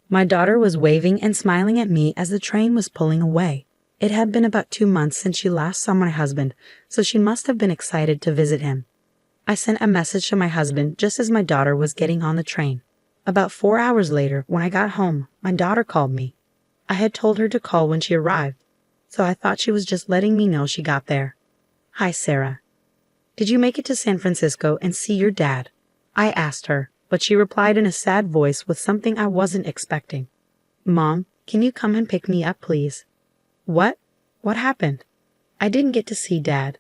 My daughter was waving and smiling at me as the train was pulling away. It had been about 2 months since she last saw my husband, so she must have been excited to visit him. I sent a message to my husband just as my daughter was getting on the train. About 4 hours later, when I got home, my daughter called me. I had told her to call when she arrived, so I thought she was just letting me know she got there. "Hi, Sarah. Did you make it to San Francisco and see your dad?" I asked her, but she replied in a sad voice with something I wasn't expecting. "Mom, can you come and pick me up, please?" "What? What happened?" "I didn't get to see Dad."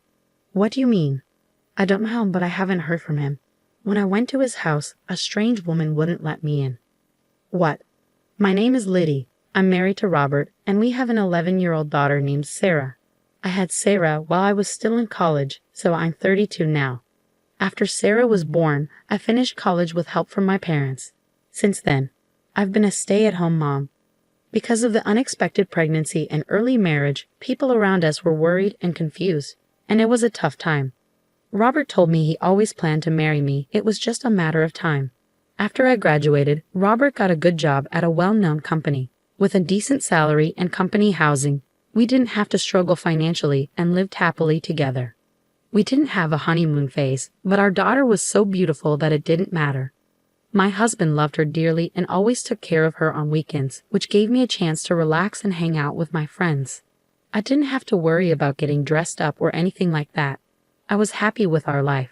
"What do you mean?" "I don't know, but I haven't heard from him. When I went to his house, a strange woman wouldn't let me in." "What?" "My name is Liddy. I'm married to Robert, and we have an 11-year-old daughter named Sarah. I had Sarah while I was still in college, so I'm 32 now. After Sarah was born, I finished college with help from my parents. Since then, I've been a stay-at-home mom. Because of the unexpected pregnancy and early marriage, people around us were worried and confused, and it was a tough time. Robert told me he always planned to marry me. It was just a matter of time. After I graduated, Robert got a good job at a well-known company. With a decent salary and company housing, we didn't have to struggle financially and lived happily together. We didn't have a honeymoon phase, but our daughter was so beautiful that it didn't matter. My husband loved her dearly and always took care of her on weekends, which gave me a chance to relax and hang out with my friends. I didn't have to worry about getting dressed up or anything like that. I was happy with our life.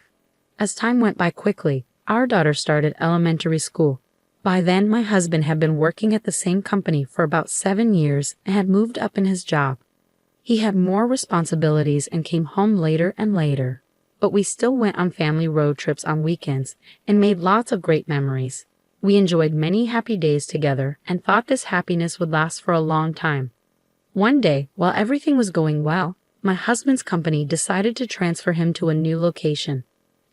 As time went by quickly, our daughter started elementary school. By then, my husband had been working at the same company for about 7 years and had moved up in his job. He had more responsibilities and came home later and later, but we still went on family road trips on weekends and made lots of great memories. We enjoyed many happy days together and thought this happiness would last for a long time. One day, while everything was going well, my husband's company decided to transfer him to a new location.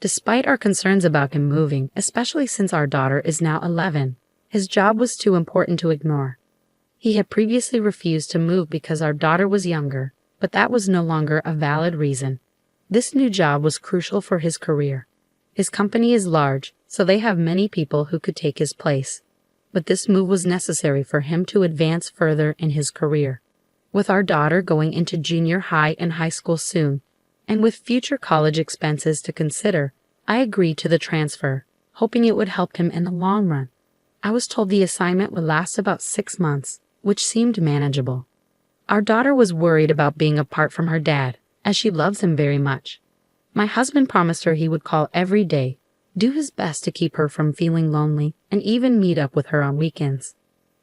Despite our concerns about him moving, especially since our daughter is now 11, his job was too important to ignore. He had previously refused to move because our daughter was younger, but that was no longer a valid reason. This new job was crucial for his career. His company is large, so they have many people who could take his place. But this move was necessary for him to advance further in his career. With our daughter going into junior high and high school soon, and with future college expenses to consider, I agreed to the transfer, hoping it would help him in the long run. I was told the assignment would last about 6 months, which seemed manageable. Our daughter was worried about being apart from her dad, as she loves him very much. My husband promised her he would call every day, do his best to keep her from feeling lonely, and even meet up with her on weekends.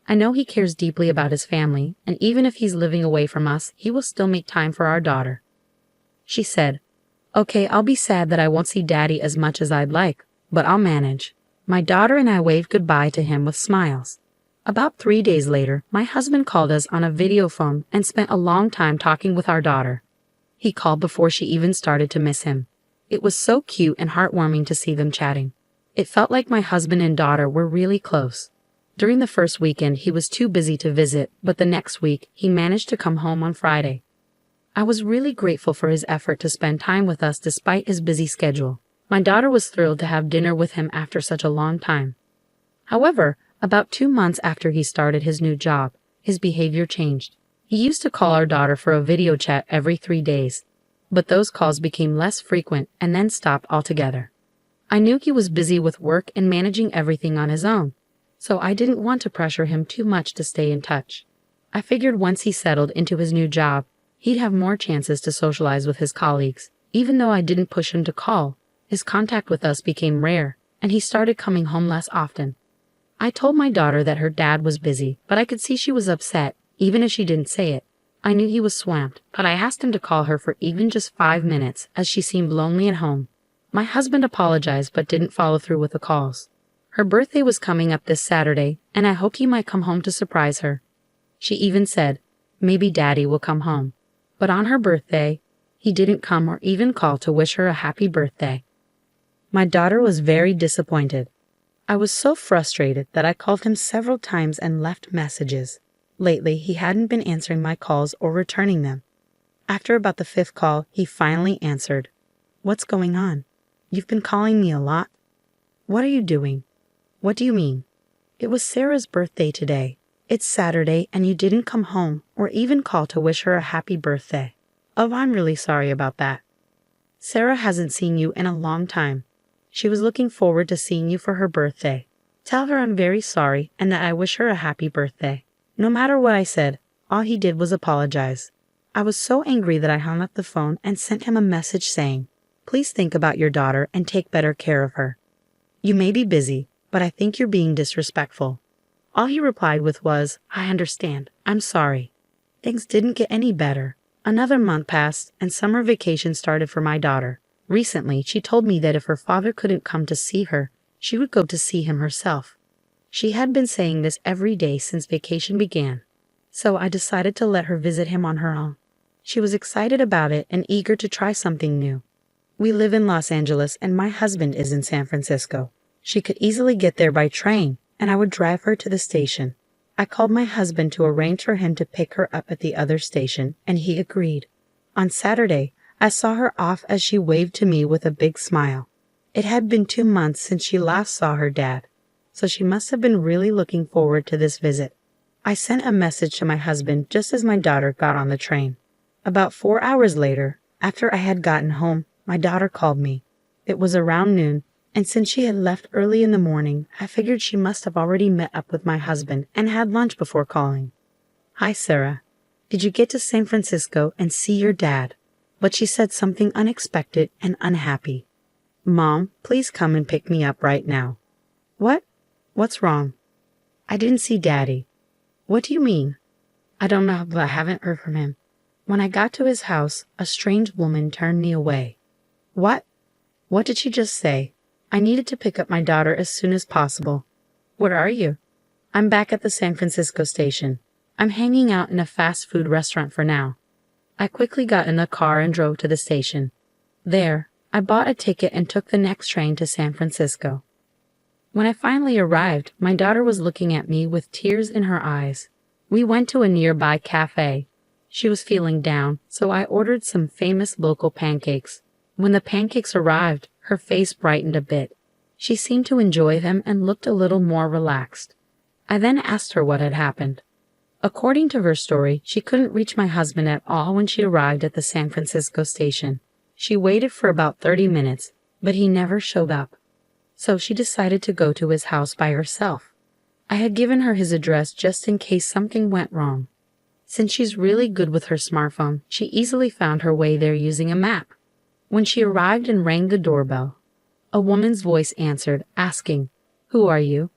I know he cares deeply about his family, and even if he's living away from us, he will still make time for our daughter. She said, "Okay, I'll be sad that I won't see Daddy as much as I'd like, but I'll manage." My daughter and I waved goodbye to him with smiles. About 3 days later, my husband called us on a video phone and spent a long time talking with our daughter. He called before she even started to miss him. It was so cute and heartwarming to see them chatting. It felt like my husband and daughter were really close. During the first weekend, he was too busy to visit, but the next week, he managed to come home on Friday. I was really grateful for his effort to spend time with us despite his busy schedule. My daughter was thrilled to have dinner with him after such a long time. However, about 2 months after he started his new job, his behavior changed. He used to call our daughter for a video chat every 3 days, but those calls became less frequent and then stopped altogether. I knew he was busy with work and managing everything on his own, so I didn't want to pressure him too much to stay in touch. I figured once he settled into his new job, he'd have more chances to socialize with his colleagues. Even though I didn't push him to call, his contact with us became rare, and he started coming home less often. I told my daughter that her dad was busy, but I could see she was upset, even if she didn't say it. I knew he was swamped, but I asked him to call her for even just 5 minutes, as she seemed lonely at home. My husband apologized but didn't follow through with the calls. Her birthday was coming up this Saturday, and I hoped he might come home to surprise her. She even said, "Maybe Daddy will come home." But on her birthday, he didn't come or even call to wish her a happy birthday. My daughter was very disappointed. I was so frustrated that I called him several times and left messages. Lately, he hadn't been answering my calls or returning them. After about the 5th call, he finally answered. "What's going on? You've been calling me a lot. What are you doing? What do you mean?" It was Sarah's birthday today. It's Saturday and you didn't come home or even call to wish her a happy birthday. Oh, I'm really sorry about that. Sarah hasn't seen you in a long time. She was looking forward to seeing you for her birthday. Tell her I'm very sorry and that I wish her a happy birthday. No matter what I said, all he did was apologize. I was so angry that I hung up the phone and sent him a message saying, "Please think about your daughter and take better care of her. You may be busy, but I think you're being disrespectful." All he replied with was, "I understand. I'm sorry." Things didn't get any better. Another month passed and summer vacation started for my daughter. Recently, she told me that if her father couldn't come to see her, she would go to see him herself. She had been saying this every day since vacation began, so I decided to let her visit him on her own. She was excited about it and eager to try something new. We live in Los Angeles and my husband is in San Francisco. She could easily get there by train, and I would drive her to the station. I called my husband to arrange for him to pick her up at the other station, and he agreed. On Saturday, I saw her off as she waved to me with a big smile. It had been 2 months since she last saw her dad, so she must have been really looking forward to this visit. I sent a message to my husband just as my daughter got on the train. About 4 hours later, after I had gotten home, my daughter called me. It was around noon, and since she had left early in the morning, I figured she must have already met up with my husband and had lunch before calling. "Hi, Sarah. Did you get to San Francisco and see your dad?" But she said something unexpected and unhappy. "Mom, please come and pick me up right now." "What? What's wrong?" "I didn't see Daddy." "What do you mean?" "I don't know, but I haven't heard from him. When I got to his house, a strange woman turned me away." "What? What did she just say?" "I needed to pick up my daughter as soon as possible." "Where are you?" "I'm back at the San Francisco station. I'm hanging out in a fast food restaurant for now." I quickly got in the car and drove to the station. There, I bought a ticket and took the next train to San Francisco. When I finally arrived, my daughter was looking at me with tears in her eyes. We went to a nearby cafe. She was feeling down, so I ordered some famous local pancakes. When the pancakes arrived, her face brightened a bit. She seemed to enjoy them and looked a little more relaxed. I then asked her what had happened. According to her story, she couldn't reach my husband at all when she arrived at the San Francisco station. She waited for about 30 minutes, but he never showed up. So she decided to go to his house by herself. I had given her his address just in case something went wrong. Since she's really good with her smartphone, she easily found her way there using a map. When she arrived and rang the doorbell, a woman's voice answered, asking, "Who are you?"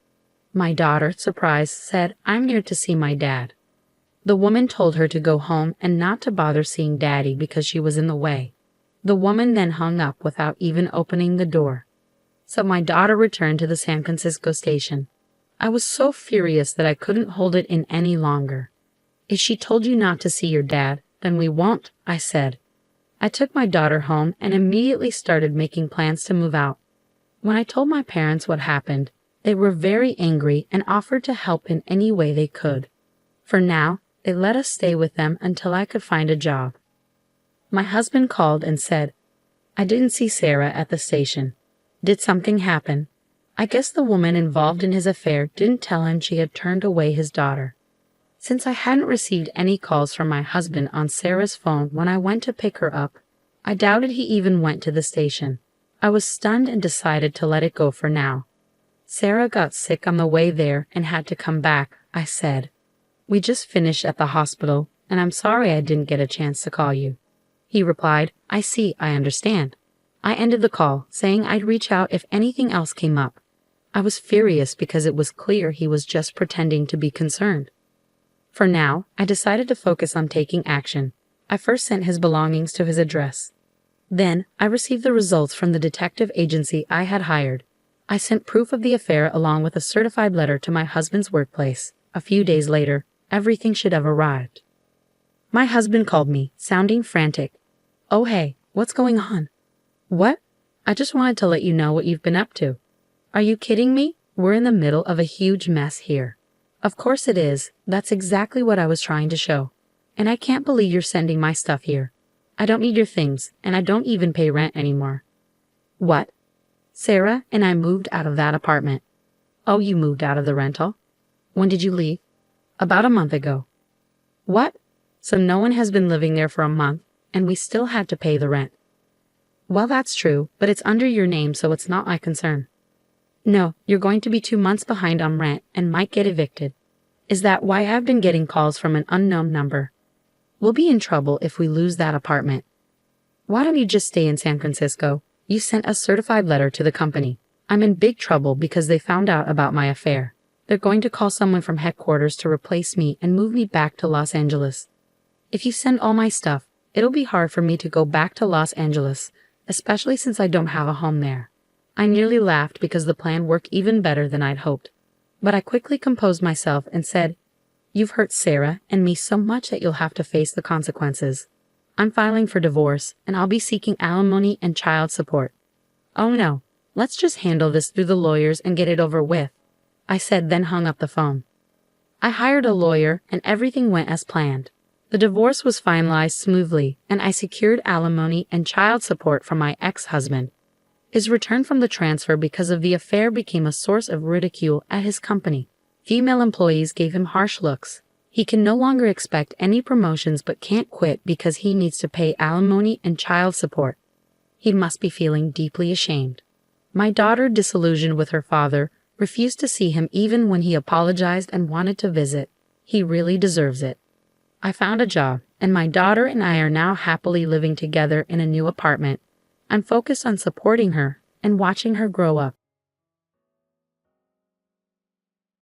My daughter, surprised, said, "I'm here to see my dad." The woman told her to go home and not to bother seeing Daddy because she was in the way. The woman then hung up without even opening the door. So my daughter returned to the San Francisco station. I was so furious that I couldn't hold it in any longer. "If she told you not to see your dad, then we won't," I said. I took my daughter home and immediately started making plans to move out. When I told my parents what happened, they were very angry and offered to help in any way they could. For now, they let us stay with them until I could find a job. My husband called and said, "I didn't see Sarah at the station. Did something happen?" I guess the woman involved in his affair didn't tell him she had turned away his daughter. Since I hadn't received any calls from my husband on Sarah's phone when I went to pick her up, I doubted he even went to the station. I was stunned and decided to let it go for now. "Sarah got sick on the way there and had to come back," I said. "We just finished at the hospital, and I'm sorry I didn't get a chance to call you." He replied, "I see, I understand." I ended the call, saying I'd reach out if anything else came up. I was furious because it was clear he was just pretending to be concerned. For now, I decided to focus on taking action. I first sent his belongings to his address. Then, I received the results from the detective agency I had hired. I sent proof of the affair along with a certified letter to my husband's workplace. A few days later, everything should have arrived. My husband called me, sounding frantic. "Oh hey, what's going on?" "What? I just wanted to let you know what you've been up to." "Are you kidding me? We're in the middle of a huge mess here." "Of course it is. That's exactly what I was trying to show. And I can't believe you're sending my stuff here. I don't need your things, and I don't even pay rent anymore." "What?" Sarah and I moved out of that apartment. Oh, you moved out of the rental? When did you leave? About a month ago. What? So no one has been living there for a month, and we still had to pay the rent. Well, that's true, but it's under your name, so it's not my concern. No, you're going to be 2 months behind on rent and might get evicted. Is that why I've been getting calls from an unknown number? We'll be in trouble if we lose that apartment. Why don't you just stay in San Francisco? You sent a certified letter to the company. I'm in big trouble because they found out about my affair. They're going to call someone from headquarters to replace me and move me back to Los Angeles. If you send all my stuff, it'll be hard for me to go back to Los Angeles, especially since I don't have a home there. I nearly laughed because the plan worked even better than I'd hoped. But I quickly composed myself and said, "You've hurt Sarah and me so much that you'll have to face the consequences. I'm filing for divorce, and I'll be seeking alimony and child support." "Oh no, let's just handle this through the lawyers and get it over with," I said, then hung up the phone. I hired a lawyer, and everything went as planned. The divorce was finalized smoothly, and I secured alimony and child support from my ex-husband. His return from the transfer because of the affair became a source of ridicule at his company. Female employees gave him harsh looks. He can no longer expect any promotions but can't quit because he needs to pay alimony and child support. He must be feeling deeply ashamed. My daughter, disillusioned with her father, refused to see him even when he apologized and wanted to visit. He really deserves it. I found a job, and my daughter and I are now happily living together in a new apartment. I'm focused on supporting her and watching her grow up.